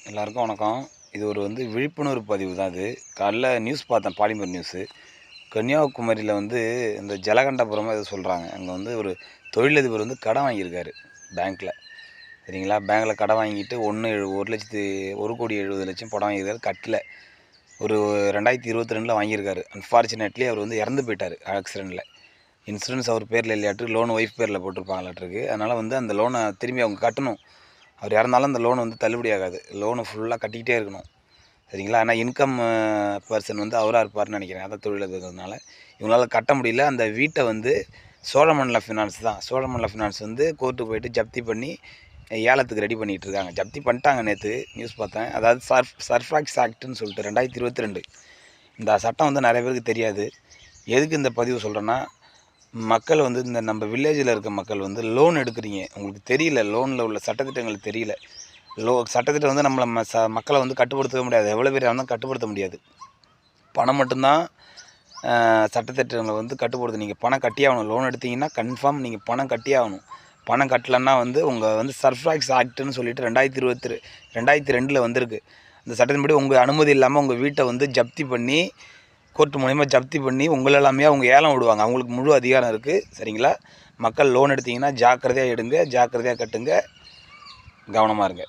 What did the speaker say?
எல்லாருக்கும் வணக்கம். இது ஒரு விழிப்புணர்வு பதிவு தான் இது. காலைல நியூஸ் பார்த்தேன், பாலிமர் நியூஸு. கன்னியாகுமரியில இந்த ஜலகண்டபுரமா ஏதோ சொல்கிறாங்க. அங்கே ஒரு தொழிலதிபர் கடன் வாங்கியிருக்காரு பேங்க்கில். சரிங்களா? பேங்க்கில் கடன் வாங்கிட்டு 1,70,000 படம் வாங்கியிருக்காரு. கட்டல. ஒரு 2022ல் வாங்கியிருக்காரு. அன்ஃபார்ச்சுனேட்லி அவர் இறந்து போயிட்டார் ஆக்சிடெண்ட்டில். இன்சூரன்ஸ் அவர் பேரில் இல்லையாட்டு, லோன் ஒய்ஃப் பேரில் போட்டிருப்பாங்களாட்டிருக்கு. அதனால் அந்த லோனை திரும்பி அவங்க கட்டணும். அவர் இறந்தாலும் அந்த லோன் தள்ளுபடி ஆகாது. லோனு ஃபுல்லாக கட்டிக்கிட்டே இருக்கணும். சரிங்களா? ஆனால் இன்கம் பர்சன் அவராக இருப்பார்னு நினைக்கிறேன். அதான் தொழிலதிபர்னால இவங்களால கட்ட முடியல. அந்த வீட்டை சோழமண்டலம் ஃபினான்ஸ் தான். சோழமண்டலம் ஃபினான்ஸ் கோர்ட்டுக்கு போயிட்டு ஜப்தி பண்ணி ஏலத்துக்கு ரெடி பண்ணிகிட்டு இருக்காங்க. ஜப்தி பண்ணிட்டாங்க. நேற்று நியூஸ் பார்த்தேன். அதாவது சர்ஃபாக்ஸ் ஆக்ட்னு சொல்லிட்டு 2022 இந்த சட்டம் நிறைய பேருக்கு தெரியாது. எதுக்கு இந்த பதிவு சொல்கிறேன்னா, மக்கள் இந்த நம்ம வில்லேஜில் இருக்க மக்கள் லோன் எடுக்கிறீங்க, உங்களுக்கு தெரியல, லோனில் உள்ள சட்டத்திட்டங்கள் தெரியல. சட்டத்திட்டம் நம்மளை மக்களை கட்டுப்படுத்தவே முடியாது. எவ்வளோ பேர் இருந்தாலும் கட்டுப்படுத்த முடியாது. பணம் மட்டும்தான் சட்டத்திட்டங்களை கட்டுப்படுத்த. நீங்கள் பணம் கட்டியே ஆகணும். லோன் எடுத்தீங்கன்னா கன்ஃபார்ம் நீங்கள் பணம் கட்டியே ஆகணும். பணம் கட்டலைன்னா உங்கள் சர்ஃபாக்ஸ் ஆக்ட்னு சொல்லிட்டு 2022ல் வந்திருக்கு. அந்த சட்டத்தின்படி உங்கள் அனுமதி இல்லாமல் உங்கள் வீட்டை ஜப்தி பண்ணி, கோர்ட்டு மூலிமா ஜப்தி பண்ணி உங்களெல்லாமே அவங்க ஏலம் விடுவாங்க. அவங்களுக்கு முழு அதிகாரம் இருக்குது. சரிங்களா? மக்கள் லோன் எடுத்திங்கன்னா ஜாக்கிரதையாக எடுங்க, ஜாக்கிரதையாக கட்டுங்க, கவனமாக இருங்க.